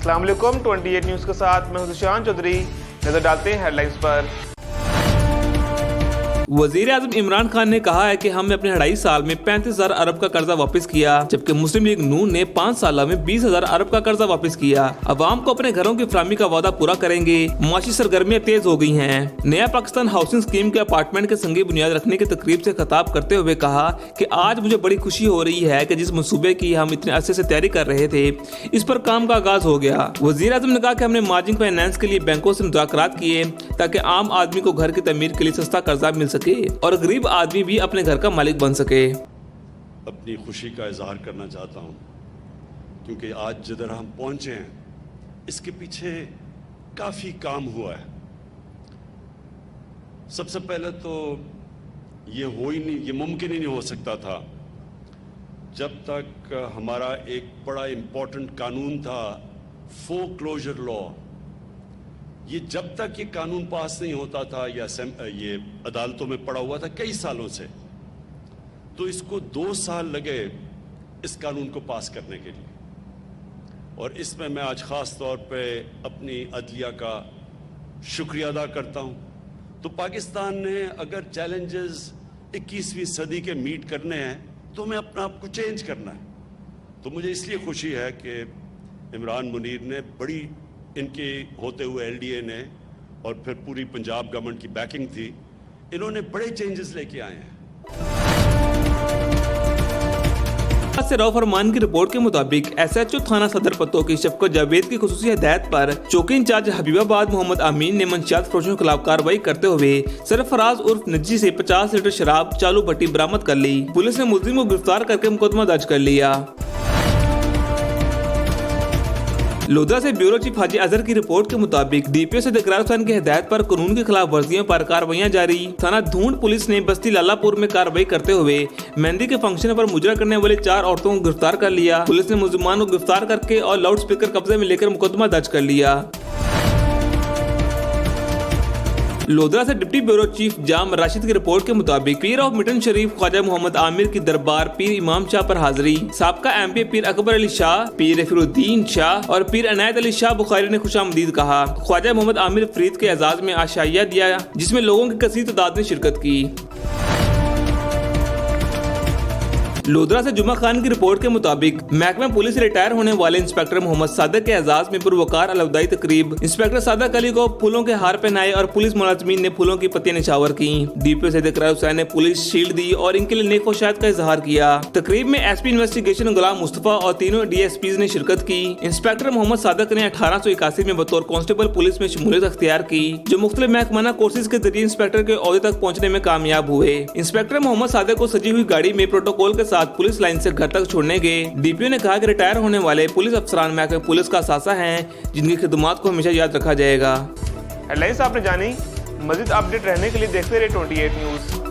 अस्सलाम वालेकुम 28 न्यूज़ के साथ मैं हूं सुशांत चौधरी। नजर डालते हैं हेडलाइंस पर। वजीर आजम इमरान खान ने कहा है कि हमने अपने 2.5 साल में 35,000 अरब का कर्जा वापस किया, जबकि मुस्लिम लीग नून ने 5 साल में 20,000 अरब का कर्जा वापस किया। अवाम को अपने घरों की फराहमी का वादा पूरा करेंगे। माशी सरगर्मियां तेज हो गई हैं। नया पाकिस्तान हाउसिंग स्कीम के अपार्टमेंट के संगी बुनियाद रखने की तकरीब से खिताब करते हुए कहा कि आज मुझे बड़ी खुशी हो रही है कि जिस मंसूबे की हम इतने अरसे से तैयारी कर रहे थे, इस पर काम का आगाज हो गया। वजीर आजम ने कहा कि हमने मार्जिन फाइनेंस के लिए बैंकों से मुज़ाकरात किए ताकि आम आदमी को घर की तमीर के लिए सस्ता कर्जा मिल सके और गरीब आदमी भी अपने घर का मालिक बन सके। अपनी खुशी का इजहार करना चाहता हूँ क्योंकि आज जिधर हम पहुंचे हैं इसके पीछे काफ़ी काम हुआ है। सबसे पहले तो ये मुमकिन ही नहीं हो सकता था जब तक हमारा एक बड़ा इम्पोर्टेंट कानून था फोरक्लोजर लॉ। ये जब तक ये कानून पास नहीं होता था या ये अदालतों में पड़ा हुआ था कई सालों से, तो इसको 2 साल लगे इस कानून को पास करने के लिए। और इसमें मैं आज ख़ास तौर पे अपनी अदलिया का शुक्रिया अदा करता हूँ। तो पाकिस्तान ने अगर चैलेंजेस 21वीं सदी के मीट करने हैं तो हमें अपना आप को चेंज करना है। तो मुझे इसलिए खुशी है कि इमरान मुनीर ने बड़ी इनके होते हुए LDA ने और फिर पूरी पंजाब गवर्नमेंट की बैकिंग थी, इन्होंने बड़े चेंजेस लेके आए हैं। रऊफ फरमान की रिपोर्ट के मुताबिक SHO थाना सदर पत्तों की शफकत जावेद की खुसूसी हिदायत पर चौकी इंचार्ज हबीबाबाद मोहम्मद अमीन ने मंशियात फरोशों के खिलाफ कार्रवाई करते हुए सरफराज उर्फ नज्जी से 50 लीटर शराब चालू भट्टी बरामद कर ली। पुलिस ने मुलजिम को गिरफ्तार करके मुकदमा दर्ज कर लिया। लोधरा से ब्यूरो चीफ हाजी अजहर की रिपोर्ट के मुताबिक DPO से इकरार हुसैन की हिदायत पर कानून की खिलाफ वर्जियों पर कार्रवाइयां जारी। थाना धूंड पुलिस ने बस्ती लालापुर में कार्रवाई करते हुए मेहंदी के फंक्शन पर मुजरा करने वाले 4 औरतों को गिरफ्तार कर लिया। पुलिस ने मुलजिमान को गिरफ्तार करके और लाउड स्पीकर कब्जे में लेकर मुकदमा दर्ज कर लिया। लोधरा से डिप्टी ब्यूरो चीफ जाम राशिद की रिपोर्ट के मुताबिक पीर ऑफ मिटन शरीफ ख्वाजा मोहम्मद आमिर की दरबार पीर इमाम शाह पर हाजिरी। साबका MP पीर अकबर अली शाह, पीर फिरुद्दीन शाह और पीर अनायत अली शाह बुखारी ने खुशामदीद कहा। ख्वाजा मोहम्मद आमिर फरीद के एजाज में आशाइया दिया जिसमें लोगों की कसीर तादाद ने शिरकत की। लोधरा से जुमा खान की रिपोर्ट के मुताबिक महकमा पुलिस से रिटायर होने वाले इंस्पेक्टर मोहम्मद सादक के एजाज में पुरवकार अलविदाई तकरीब। इंस्पेक्टर सादक अली को फूलों के हार पहनाए और पुलिस मुलाजमीन ने फूलों की पत्तियां निछावर की। DPO से इकरार हुसैन ने पुलिस शील्ड दी और इनके लिए नेक ख्वाहिशात का इजहार किया। तकरीब में SP इन्वेस्टिगेशन गुलाम मुस्तफा और तीनों DSPs ने शिरकत की। इंस्पेक्टर मोहम्मद सादक ने 1881 में बतौर कांस्टेबल पुलिस में शमूलियत अख्तियार की, जो मुख्तलिफ महकमाना कोर्सेज के जरिए इंस्पेक्टर के ओहदे तक पहुँचने में कामयाब हुए। इंस्पेक्टर मोहम्मद सादक को सजी हुई गाड़ी में प्रोटोकॉल के साथ पुलिस लाइन से घर तक छोड़ने गए। DPO ने कहा कि रिटायर होने वाले पुलिस अफसरान महकमे पुलिस का सासा हैं, जिनकी खिदमात को हमेशा याद रखा जाएगा। हेडलाइंस आपने जानी। मज़ीद अपडेट रहने के लिए देखते रहे 28 न्यूज़।